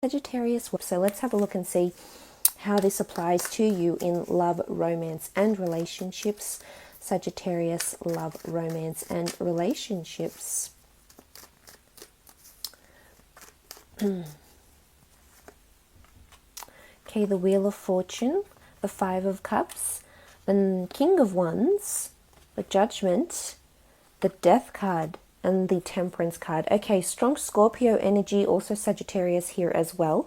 Sagittarius. So let's have a look and see how this applies to you in love, romance, and relationships. Sagittarius, love, romance, and relationships. Okay, the Wheel of Fortune, the Five of Cups, the King of Wands, the Judgment, the Death card, and the Temperance card. Okay, strong Scorpio energy, also Sagittarius here as well.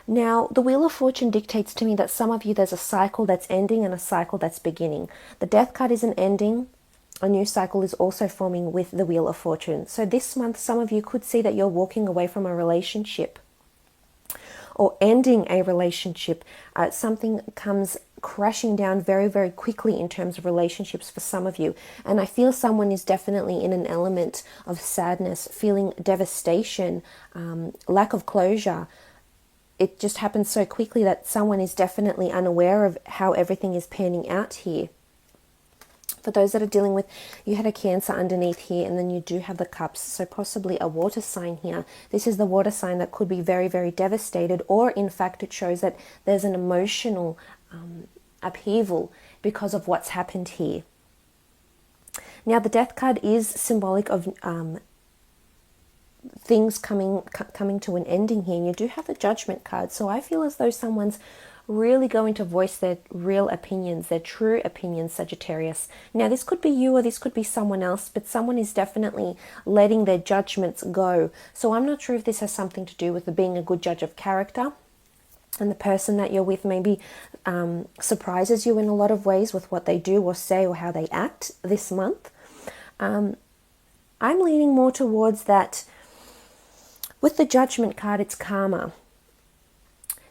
Now, the Wheel of Fortune dictates to me that some of you, there's a cycle that's ending and a cycle that's beginning. The Death card is an ending. A new cycle is also forming with the Wheel of Fortune. So this month, some of you could see that you're walking away from a relationship or ending a relationship. Something comes crashing down very, very quickly in terms of relationships for some of you. And I feel someone is definitely in an element of sadness, feeling devastation, lack of closure. It just happens so quickly that someone is definitely unaware of how everything is panning out here. For those that are dealing with, you had a Cancer underneath here, and then you do have the Cups, so possibly a water sign here. This is the water sign that could be very, very devastated, or in fact it shows that there's an emotional upheaval because of what's happened here. Now the Death card is symbolic of things coming to an ending here, and you do have the Judgment card, so I feel as though someone's really going to voice their real opinions, their true opinions, Sagittarius. Now this could be you or this could be someone else, but someone is definitely letting their judgments go. So I'm not sure if this has something to do with being a good judge of character, and the person that you're with maybe surprises you in a lot of ways with what they do or say or how they act this month. I'm leaning more towards that. With the Judgment card, it's karma.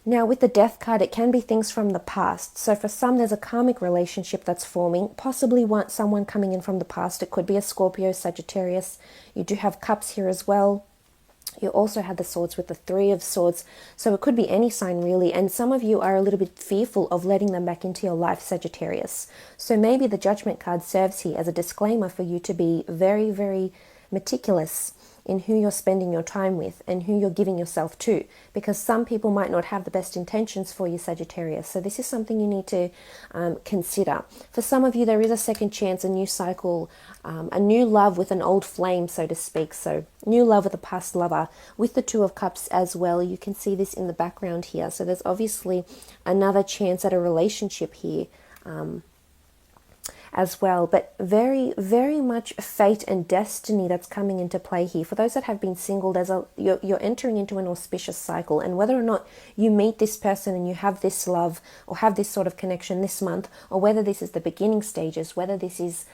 Now with the Death card, it can be things from the past. So for some, there's a karmic relationship that's forming, possibly someone coming in from the past. It could be a Scorpio, Sagittarius. You do have Cups here as well. You also have the Swords with the Three of Swords. So it could be any sign really. And some of you are a little bit fearful of letting them back into your life, Sagittarius. So maybe the Judgment card serves here as a disclaimer for you to be very, very meticulous in who you're spending your time with and who you're giving yourself to, because some people might not have the best intentions for you, Sagittarius. So this is something you need to consider. For some of you, there is a second chance, a new cycle, a new love with an old flame, so to speak. So new love with a past lover, with the Two of Cups as well. You can see this in the background here. So there's obviously another chance at a relationship here as well, but very, very much fate and destiny that's coming into play here. For those that have been single, you're entering into an auspicious cycle, and whether or not you meet this person and you have this love or have this sort of connection this month, or whether this is the beginning stages, whether this is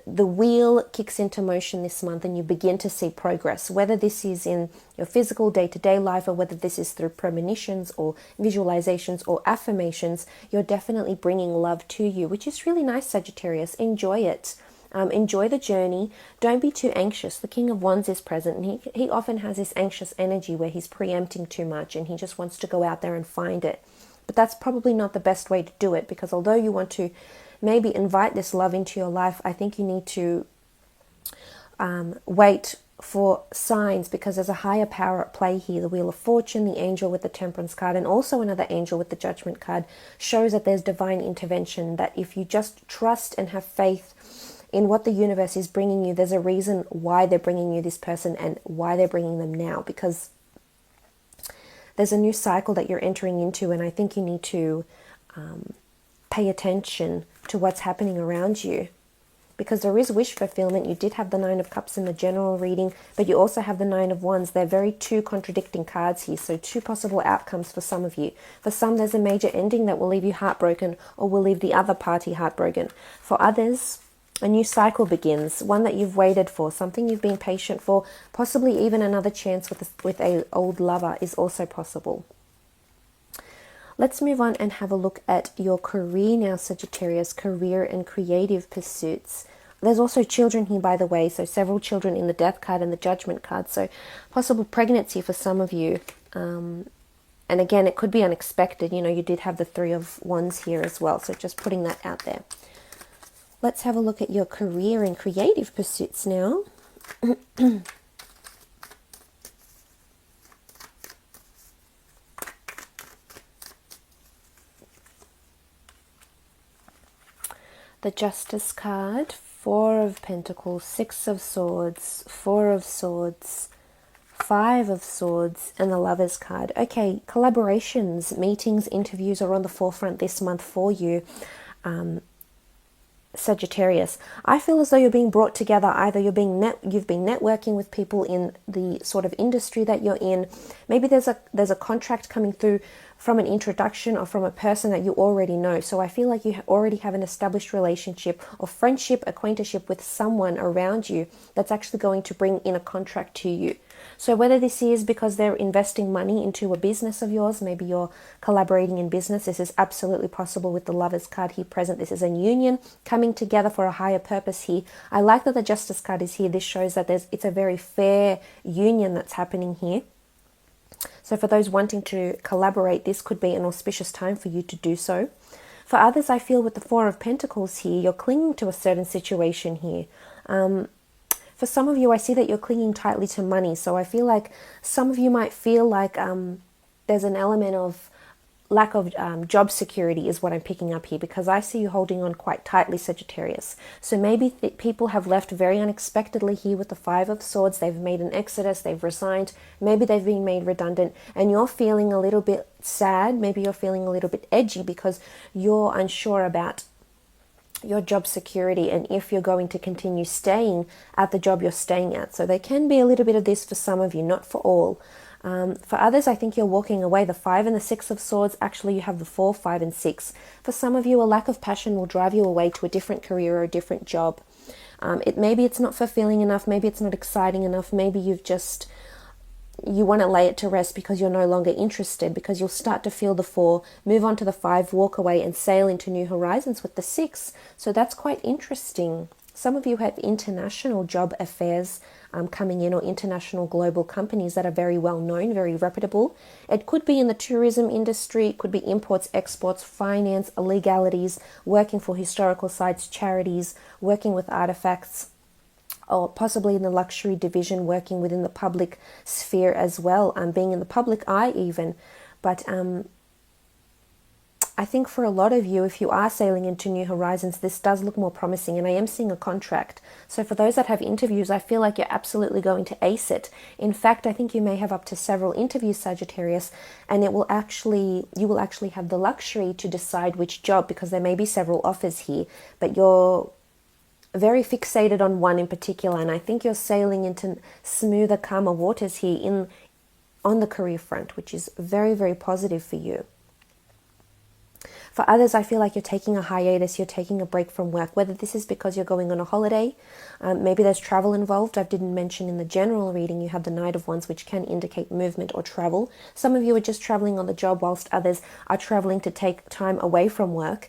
the wheel kicks into motion this month and you begin to see progress, whether this is in your physical day-to-day life or whether this is through premonitions or visualizations or affirmations, you're definitely bringing love to you, which is really nice, Sagittarius. Enjoy it. Enjoy the journey. Don't be too anxious. The King of Wands is present, and he often has this anxious energy where he's preempting too much and he just wants to go out there and find it. But that's probably not the best way to do it, because although you want to maybe invite this love into your life, I think you need to wait for signs, because there's a higher power at play here. The Wheel of Fortune, the angel with the Temperance card, and also another angel with the Judgment card shows that there's divine intervention, that if you just trust and have faith in what the universe is bringing you, there's a reason why they're bringing you this person and why they're bringing them now, because there's a new cycle that you're entering into, and I think you need to pay attention to what's happening around you, because there is wish fulfillment. You did have the Nine of Cups in the general reading, but you also have the Nine of Wands. They're very two contradicting cards here, so two possible outcomes for some of you. For some, there's a major ending that will leave you heartbroken or will leave the other party heartbroken. For others, a new cycle begins, one that you've waited for, something you've been patient for, possibly even another chance with a old lover is also possible. Let's move on and have a look at your career now, Sagittarius, career and creative pursuits. There's also children here, by the way, so several children in the Death card and the Judgment card, so possible pregnancy for some of you. And again, it could be unexpected. You know, you did have the Three of Wands here as well, so just putting that out there. Let's have a look at your career and creative pursuits now. The Justice card, Four of Pentacles, Six of Swords, Four of Swords, Five of Swords, and the Lovers card. Okay, collaborations, meetings, interviews are on the forefront this month for you, Sagittarius. I feel as though you're being brought together. Either you've been networking with people in the sort of industry that you're in. Maybe there's a contract coming through from an introduction or from a person that you already know. So I feel like you already have an established relationship or friendship, acquaintanceship with someone around you that's actually going to bring in a contract to you. So whether this is because they're investing money into a business of yours, maybe you're collaborating in business, this is absolutely possible with the Lovers card here present. This is a union coming together for a higher purpose here. I like that the Justice card is here. This shows that it's a very fair union that's happening here. So for those wanting to collaborate, this could be an auspicious time for you to do so. For others, I feel with the Four of Pentacles here, you're clinging to a certain situation here. For some of you, I see that you're clinging tightly to money. So I feel like some of you might feel like there's an element of lack of job security is what I'm picking up here, because I see you holding on quite tightly, Sagittarius. So maybe people have left very unexpectedly here with the Five of Swords. They've made an exodus, they've resigned, maybe they've been made redundant, and you're feeling a little bit sad. Maybe you're feeling a little bit edgy because you're unsure about your job security and if you're going to continue staying at the job you're staying at. So there can be a little bit of this for some of you, not for all. For others, I think you're walking away. The Five and the Six of Swords, actually you have the Four, Five, and Six. For some of you, a lack of passion will drive you away to a different career or a different job. Maybe it's not fulfilling enough, maybe it's not exciting enough, maybe you want to lay it to rest because you're no longer interested, because you'll start to feel the Four, move on to the Five, walk away and sail into new horizons with the Six. So that's quite interesting. Some of you have international job affairs coming in, or international global companies that are very well known, very reputable. It could be in the tourism industry, it could be imports, exports, finance, legalities, working for historical sites, charities, working with artifacts, or possibly in the luxury division, working within the public sphere as well, being in the public eye even. But I think for a lot of you, if you are sailing into new horizons, this does look more promising, and I am seeing a contract. So for those that have interviews, I feel like you're absolutely going to ace it. In fact, I think you may have up to several interviews, Sagittarius, and you will actually have the luxury to decide which job, because there may be several offers here, but you're very fixated on one in particular, and I think you're sailing into smoother, calmer waters here on the career front, which is very, very positive for you. For others, I feel like you're taking a hiatus, you're taking a break from work, whether this is because you're going on a holiday, maybe there's travel involved. I didn't mention in the general reading you have the Knight of Wands, which can indicate movement or travel. Some of you are just traveling on the job, whilst others are traveling to take time away from work,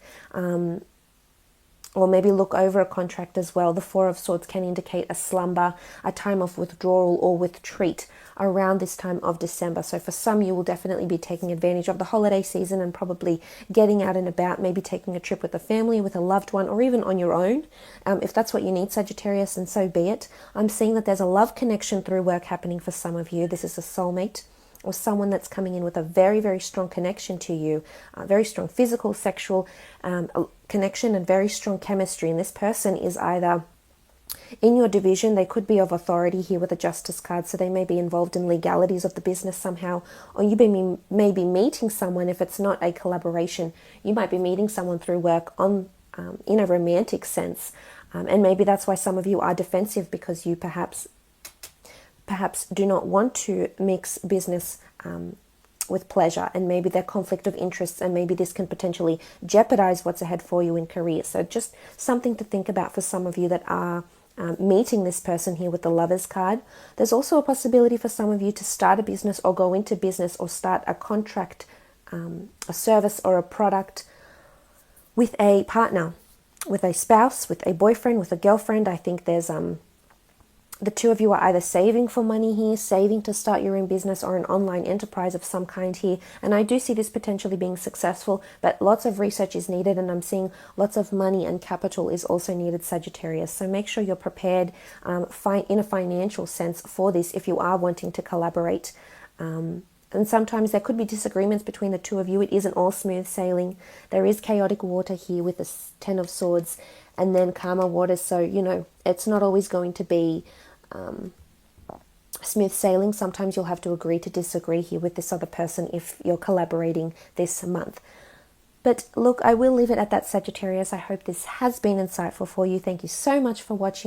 or maybe look over a contract as well. The Four of Swords can indicate a slumber, a time of withdrawal or retreat around this time of December. So for some, you will definitely be taking advantage of the holiday season and probably getting out and about, maybe taking a trip with a family, with a loved one, or even on your own. If that's what you need, Sagittarius, and so be it. I'm seeing that there's a love connection through work happening for some of you. This is a soulmate, or someone that's coming in with a very, very strong connection to you, very strong physical, sexual connection, and very strong chemistry. And this person is either in your division, they could be of authority here with a Justice card, so they may be involved in legalities of the business somehow, or you may be meeting someone. If it's not a collaboration, you might be meeting someone through work in a romantic sense, and maybe that's why some of you are defensive, because you perhaps do not want to mix business with pleasure, and maybe their conflict of interests, and maybe this can potentially jeopardize what's ahead for you in career. So just something to think about for some of you that are meeting this person here with the Lovers card. There's also a possibility for some of you to start a business or go into business or start a contract, a service or a product with a partner, with a spouse, with a boyfriend, with a girlfriend. I think there's the two of you are either saving for money here, saving to start your own business or an online enterprise of some kind here. And I do see this potentially being successful, but lots of research is needed, and I'm seeing lots of money and capital is also needed, Sagittarius. So make sure you're prepared in a financial sense for this if you are wanting to collaborate. And sometimes there could be disagreements between the two of you. It isn't all smooth sailing. There is chaotic water here with the Ten of Swords and then calmer waters. So, you know, it's not always going to be smooth sailing. Sometimes you'll have to agree to disagree here with this other person if you're collaborating this month. But look, I will leave it at that, Sagittarius. I hope this has been insightful for you. Thank you so much for watching.